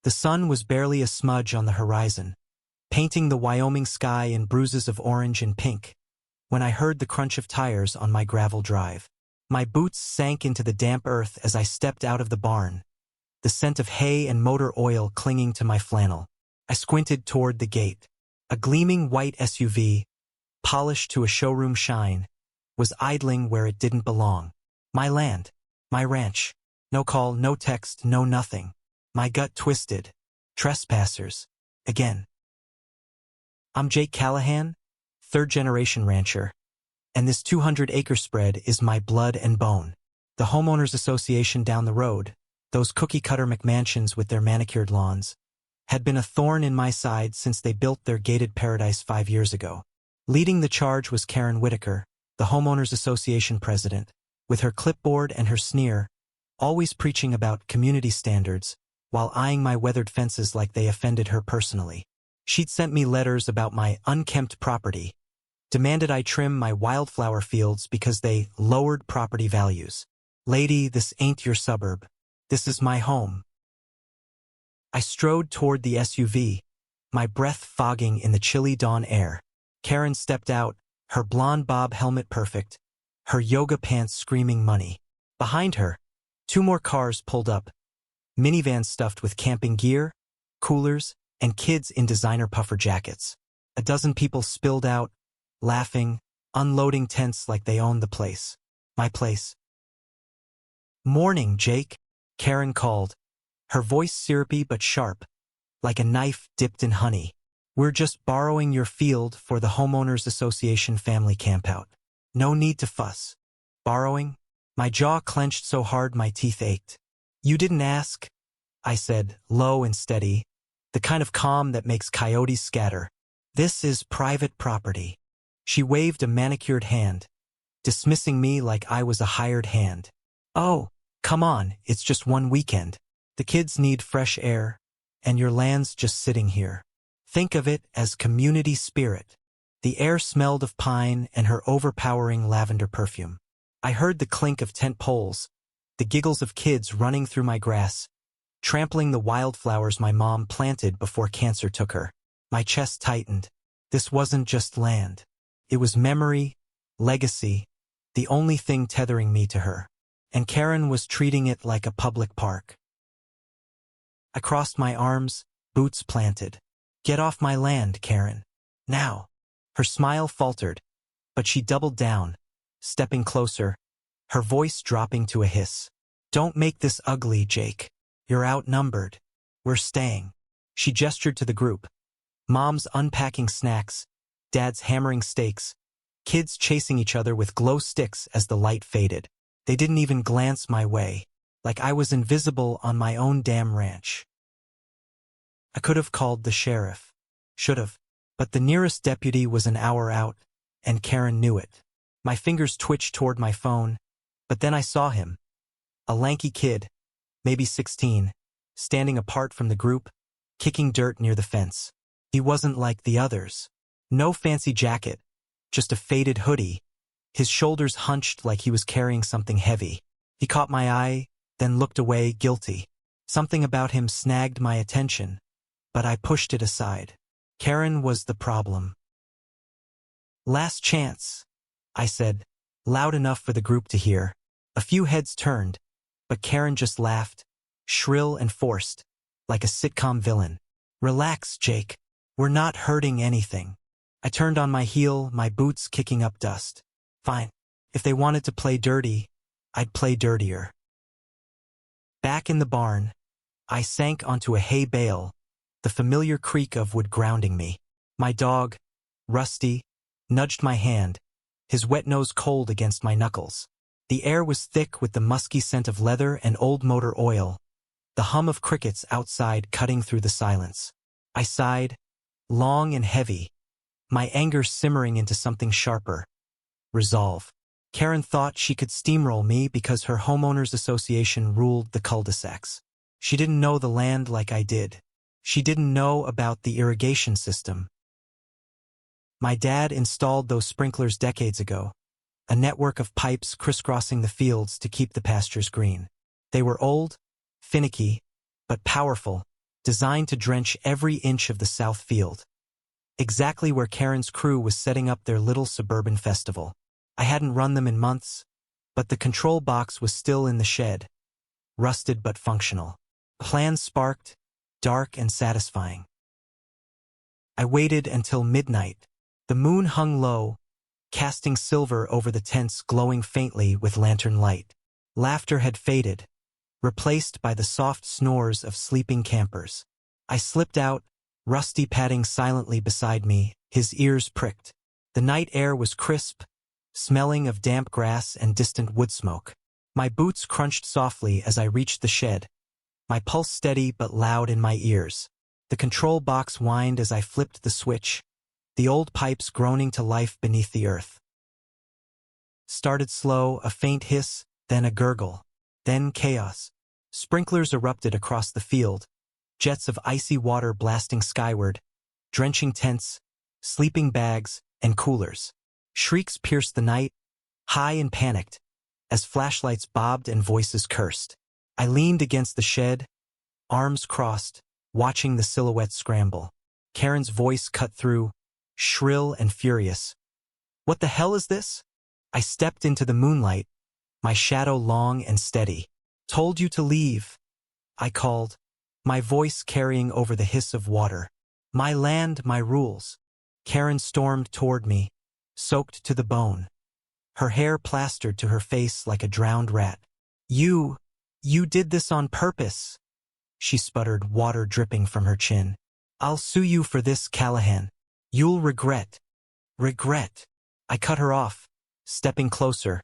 The sun was barely a smudge on the horizon, painting the Wyoming sky in bruises of orange and pink, when I heard the crunch of tires on my gravel drive. My boots sank into the damp earth as I stepped out of the barn, the scent of hay and motor oil clinging to my flannel. I squinted toward the gate. A gleaming white SUV, polished to a showroom shine, was idling where it didn't belong. My land. My ranch. No call, no text, no nothing. My gut twisted. Trespassers. Again. I'm Jake Callahan, third-generation rancher, and this 200-acre spread is my blood and bone. The homeowners association down the road, those cookie-cutter McMansions with their manicured lawns, had been a thorn in my side since they built their gated paradise 5 years ago. Leading the charge was Karen Whitaker, the homeowners association president, with her clipboard and her sneer, always preaching about community standards, while eyeing my weathered fences like they offended her personally. She'd sent me letters about my unkempt property, demanded I trim my wildflower fields because they lowered property values. Lady, this ain't your suburb. This is my home. I strode toward the SUV, my breath fogging in the chilly dawn air. Karen stepped out, her blonde bob helmet perfect, her yoga pants screaming money. Behind her, 2 more cars pulled up, minivans stuffed with camping gear, coolers, and kids in designer puffer jackets. A dozen people spilled out, laughing, unloading tents like they owned the place. My place. "Morning, Jake," Karen called, her voice syrupy but sharp, like a knife dipped in honey. "We're just borrowing your field for the homeowners association family campout. No need to fuss." Borrowing? My jaw clenched so hard my teeth ached. "You didn't ask," I said, low and steady, the kind of calm that makes coyotes scatter. "This is private property." She waved a manicured hand, dismissing me like I was a hired hand. "Oh, come on, it's just one weekend. The kids need fresh air, and your land's just sitting here." Think of it as community spirit. The air smelled of pine and her overpowering lavender perfume. I heard the clink of tent poles, the giggles of kids running through my grass, trampling the wildflowers my mom planted before cancer took her. My chest tightened. This wasn't just land. It was memory, legacy, the only thing tethering me to her. And Karen was treating it like a public park. I crossed my arms, boots planted. "Get off my land, Karen. Now." Her smile faltered, but she doubled down, stepping closer, her voice dropping to a hiss. "Don't make this ugly, Jake. You're outnumbered. We're staying." She gestured to the group. Moms unpacking snacks, dads hammering steaks, kids chasing each other with glow sticks as the light faded. They didn't even glance my way, like I was invisible on my own damn ranch. I could have called the sheriff. Should have. But the nearest deputy was an hour out, and Karen knew it. My fingers twitched toward my phone, but then I saw him. A lanky kid, maybe 16, standing apart from the group, kicking dirt near the fence. He wasn't like the others. No fancy jacket, just a faded hoodie, his shoulders hunched like he was carrying something heavy. He caught my eye, then looked away, guilty. Something about him snagged my attention, but I pushed it aside. Karen was the problem. "Last chance," I said, loud enough for the group to hear. A few heads turned, but Karen just laughed, shrill and forced, like a sitcom villain. "Relax, Jake. We're not hurting anything." I turned on my heel, my boots kicking up dust. Fine. If they wanted to play dirty, I'd play dirtier. Back in the barn, I sank onto a hay bale, the familiar creak of wood grounding me. My dog, Rusty, nudged my hand, his wet nose cold against my knuckles. The air was thick with the musky scent of leather and old motor oil, the hum of crickets outside cutting through the silence. I sighed, long and heavy, my anger simmering into something sharper. Resolve. Karen thought she could steamroll me because her homeowners association ruled the cul-de-sacs. She didn't know the land like I did. She didn't know about the irrigation system. My dad installed those sprinklers decades ago, a network of pipes crisscrossing the fields to keep the pastures green. They were old, finicky, but powerful, designed to drench every inch of the south field. Exactly where Karen's crew was setting up their little suburban festival. I hadn't run them in months, but the control box was still in the shed, rusted but functional. Plans sparked, dark and satisfying. I waited until midnight. The moon hung low, casting silver over the tents glowing faintly with lantern light. Laughter had faded, replaced by the soft snores of sleeping campers. I slipped out, Rusty padding silently beside me, his ears pricked. The night air was crisp, smelling of damp grass and distant wood smoke. My boots crunched softly as I reached the shed, my pulse steady but loud in my ears. The control box whined as I flipped the switch, the old pipes groaning to life beneath the earth. Started slow, a faint hiss, then a gurgle, then chaos. Sprinklers erupted across the field, jets of icy water blasting skyward, drenching tents, sleeping bags, and coolers. Shrieks pierced the night, high and panicked, as flashlights bobbed and voices cursed. I leaned against the shed, arms crossed, watching the silhouettes scramble. Karen's voice cut through, shrill and furious. "What the hell is this?" I stepped into the moonlight, my shadow long and steady. "Told you to leave," I called, my voice carrying over the hiss of water. "My land, my rules." Karen stormed toward me, soaked to the bone, her hair plastered to her face like a drowned rat. You did this on purpose," she sputtered, water dripping from her chin. "I'll sue you for this, Callahan. You'll regret." Regret. I cut her off, stepping closer,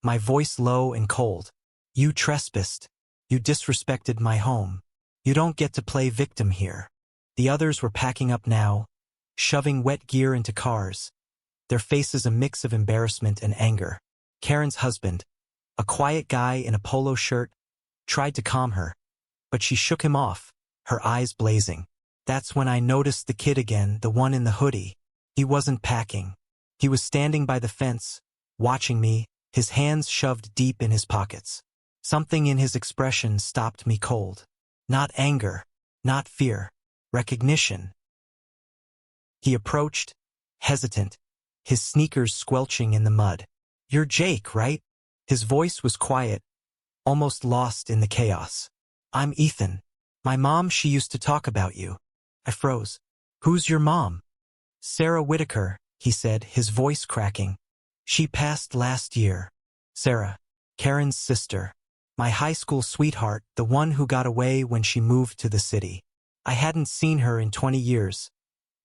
my voice low and cold. "You trespassed. You disrespected my home. You don't get to play victim here." The others were packing up now, shoving wet gear into cars, their faces a mix of embarrassment and anger. Karen's husband, a quiet guy in a polo shirt, tried to calm her, but she shook him off, her eyes blazing. That's when I noticed the kid again, the one in the hoodie. He wasn't packing. He was standing by the fence, watching me, his hands shoved deep in his pockets. Something in his expression stopped me cold. Not anger, not fear, recognition. He approached, hesitant, his sneakers squelching in the mud. "You're Jake, right?" His voice was quiet, almost lost in the chaos. "I'm Ethan. My mom, she used to talk about you." I froze. "Who's your mom?" "Sarah Whitaker," he said, his voice cracking. "She passed last year." Sarah, Karen's sister. My high school sweetheart, the one who got away when she moved to the city. I hadn't seen her in 20 years,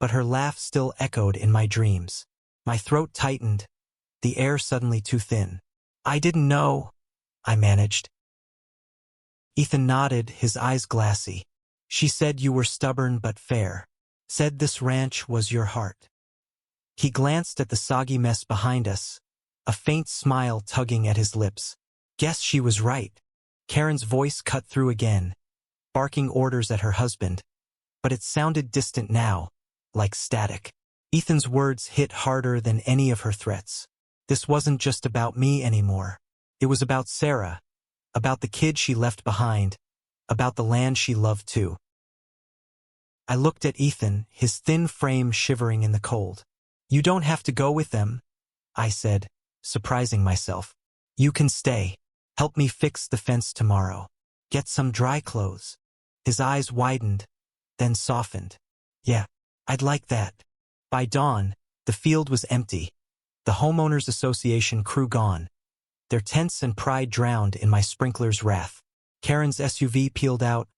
but her laugh still echoed in my dreams. My throat tightened, the air suddenly too thin. "I didn't know," I managed. Ethan nodded, his eyes glassy. "She said you were stubborn but fair. Said this ranch was your heart." He glanced at the soggy mess behind us, a faint smile tugging at his lips. Guess she was right. Karen's voice cut through again, barking orders at her husband, but it sounded distant now, like static. Ethan's words hit harder than any of her threats. This wasn't just about me anymore. It was about Sarah, about the kid she left behind, about the land she loved too. I looked at Ethan, his thin frame shivering in the cold. "You don't have to go with them," I said, surprising myself. "You can stay. Help me fix the fence tomorrow. Get some dry clothes." His eyes widened, then softened. "Yeah, I'd like that." By dawn, the field was empty, the homeowners association crew gone, their tents and pride drowned in my sprinkler's wrath. Karen's SUV peeled out,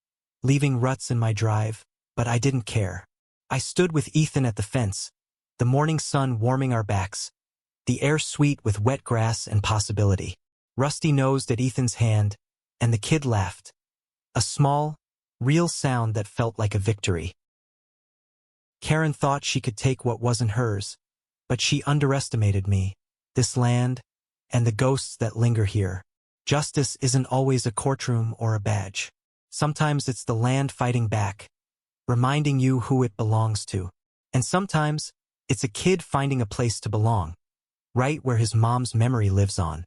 leaving ruts in my drive, but I didn't care. I stood with Ethan at the fence, the morning sun warming our backs, the air sweet with wet grass and possibility. Rusty nosed at Ethan's hand, and the kid laughed. A small, real sound that felt like a victory. Karen thought she could take what wasn't hers, but she underestimated me, this land, and the ghosts that linger here. Justice isn't always a courtroom or a badge. Sometimes it's the land fighting back, reminding you who it belongs to. And sometimes it's a kid finding a place to belong, right where his mom's memory lives on.